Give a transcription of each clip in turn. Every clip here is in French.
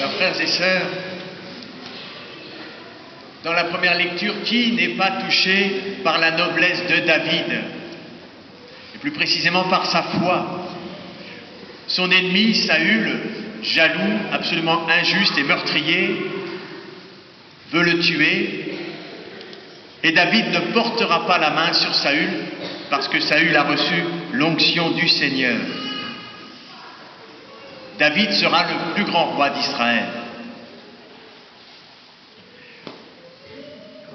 Alors, frères et sœurs, dans la première lecture, qui n'est pas touché par la noblesse de David, et plus précisément par sa foi? Son ennemi, Saül, jaloux, absolument injuste et meurtrier, veut le tuer, et David ne portera pas la main sur Saül, parce que Saül a reçu l'onction du Seigneur. David sera le plus grand roi d'Israël.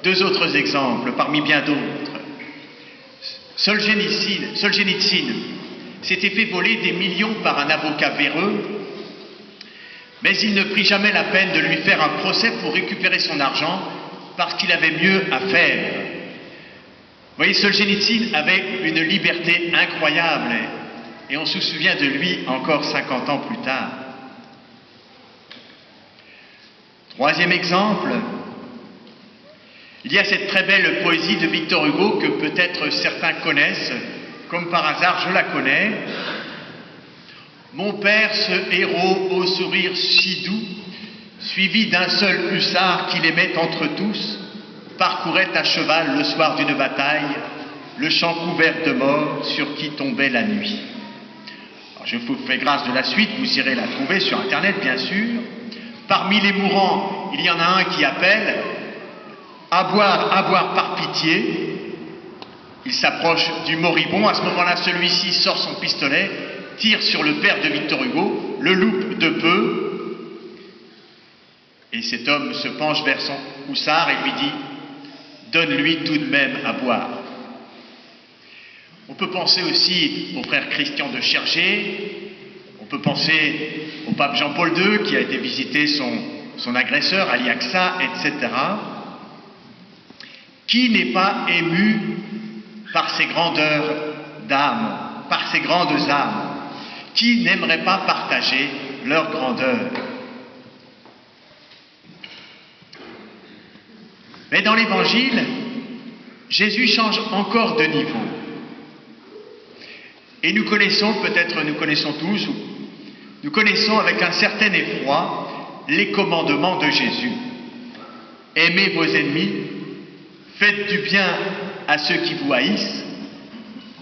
Deux autres exemples, parmi bien d'autres. Solzhenitsyn s'était fait voler des millions par un avocat véreux, mais il ne prit jamais la peine de lui faire un procès pour récupérer son argent, parce qu'il avait mieux à faire. Vous voyez, Solzhenitsyn avait une liberté incroyable, et on se souvient de lui encore 50 ans plus tard. Troisième exemple, il y a cette très belle poésie de Victor Hugo que peut-être certains connaissent, comme par hasard je la connais. Mon père, ce héros au sourire si doux, suivi d'un seul hussard qui l'aimait entre tous, parcourait à cheval le soir d'une bataille le champ couvert de morts sur qui tombait la nuit. Alors, je vous fais grâce de la suite, vous irez la trouver sur internet bien sûr. Parmi les mourants, il y en a un qui appelle « à boire par pitié ». Il s'approche du moribond, à ce moment-là celui-ci sort son pistolet, tire sur le père de Victor Hugo, le loupe de peu, et cet homme se penche vers son hussard et lui dit « donne-lui tout de même à boire ». On peut penser aussi au frère Christian de Chergé, on peut penser au pape Jean-Paul II qui a été visiter son agresseur, Ali Aqsa, etc. Qui n'est pas ému par ces grandeurs d'âme, par ces grandes âmes? Qui n'aimerait pas partager leur grandeur? Mais dans l'Évangile, Jésus change encore de niveau. Et nous connaissons, peut-être nous connaissons tous, nous connaissons avec un certain effroi les commandements de Jésus. Aimez vos ennemis, faites du bien à ceux qui vous haïssent,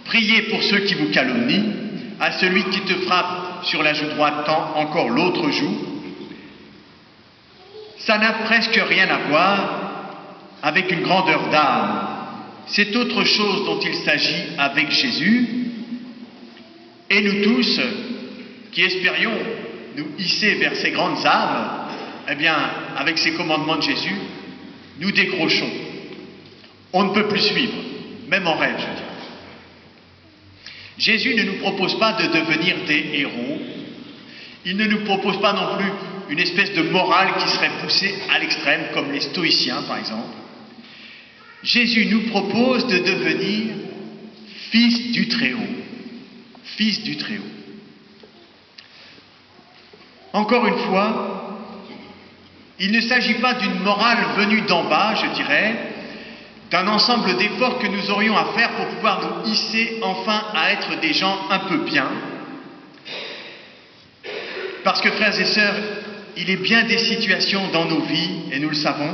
priez pour ceux qui vous calomnient, à celui qui te frappe sur la joue droite, tends encore l'autre joue. Ça n'a presque rien à voir avec une grandeur d'âme. C'est autre chose dont il s'agit avec Jésus. Et nous tous, qui espérions nous hisser vers ces grandes âmes, eh bien, avec ces commandements de Jésus, nous décrochons. On ne peut plus suivre, même en rêve, je dirais. Jésus ne nous propose pas de devenir des héros. Il ne nous propose pas non plus une espèce de morale qui serait poussée à l'extrême, comme les stoïciens, par exemple. Jésus nous propose de devenir fils du Très-Haut. Fils du Très-Haut. Encore une fois, il ne s'agit pas d'une morale venue d'en bas, je dirais, d'un ensemble d'efforts que nous aurions à faire pour pouvoir nous hisser enfin à être des gens un peu bien. Parce que, frères et sœurs, il est bien des situations dans nos vies, et nous le savons,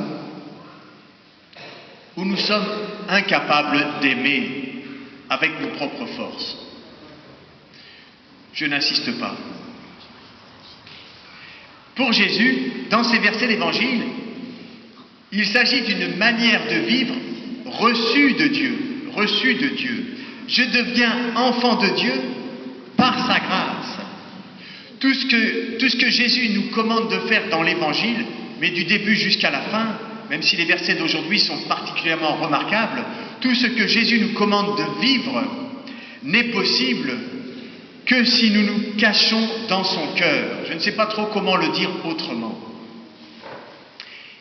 où nous sommes incapables d'aimer avec nos propres forces. Je n'insiste pas. Pour Jésus, dans ces versets d'Évangile, il s'agit d'une manière de vivre reçue de Dieu, reçue de Dieu. Je deviens enfant de Dieu par sa grâce. Tout ce que Jésus nous commande de faire dans l'Évangile, mais du début jusqu'à la fin, même si les versets d'aujourd'hui sont particulièrement remarquables, tout ce que Jésus nous commande de vivre n'est possible que si nous nous cachons dans son cœur. Je ne sais pas trop comment le dire autrement.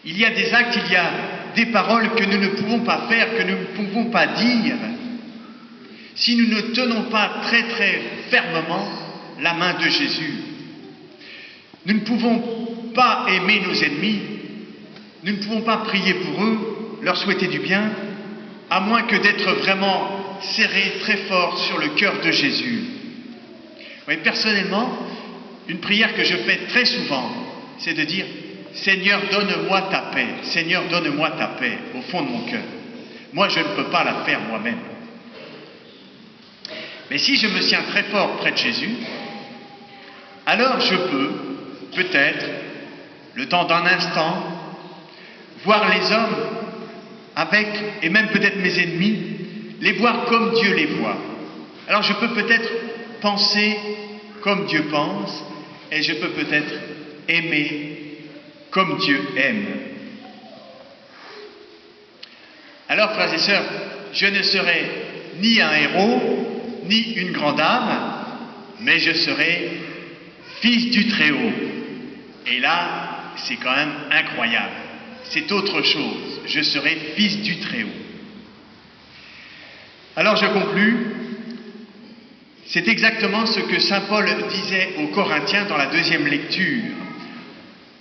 Il y a des actes, il y a des paroles que nous ne pouvons pas faire, que nous ne pouvons pas dire, si nous ne tenons pas très très fermement la main de Jésus. Nous ne pouvons pas aimer nos ennemis, nous ne pouvons pas prier pour eux, leur souhaiter du bien, à moins que d'être vraiment serrés très fort sur le cœur de Jésus. Oui, personnellement, une prière que je fais très souvent, c'est de dire « Seigneur, donne-moi ta paix, Seigneur, donne-moi ta paix au fond de mon cœur. Moi, je ne peux pas la faire moi-même. » Mais si je me tiens très fort près de Jésus, alors je peux, peut-être, le temps d'un instant, voir les hommes avec, et même peut-être mes ennemis, les voir comme Dieu les voit. Alors je peux peut-être penser comme Dieu pense, et je peux peut-être aimer comme Dieu aime. Alors, frères et sœurs, je ne serai ni un héros, ni une grande âme, mais je serai fils du Très-Haut. Et là, c'est quand même incroyable. C'est autre chose. Je serai fils du Très-Haut. Alors je conclus. C'est exactement ce que saint Paul disait aux Corinthiens dans la deuxième lecture.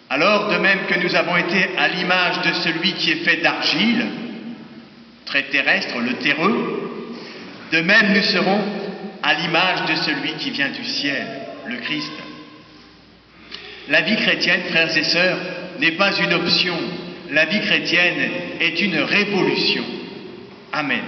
Alors, de même que nous avons été à l'image de celui qui est fait d'argile, très terrestre, le terreux, de même nous serons à l'image de celui qui vient du ciel, le Christ. La vie chrétienne, frères et sœurs, n'est pas une option. La vie chrétienne est une révolution. Amen.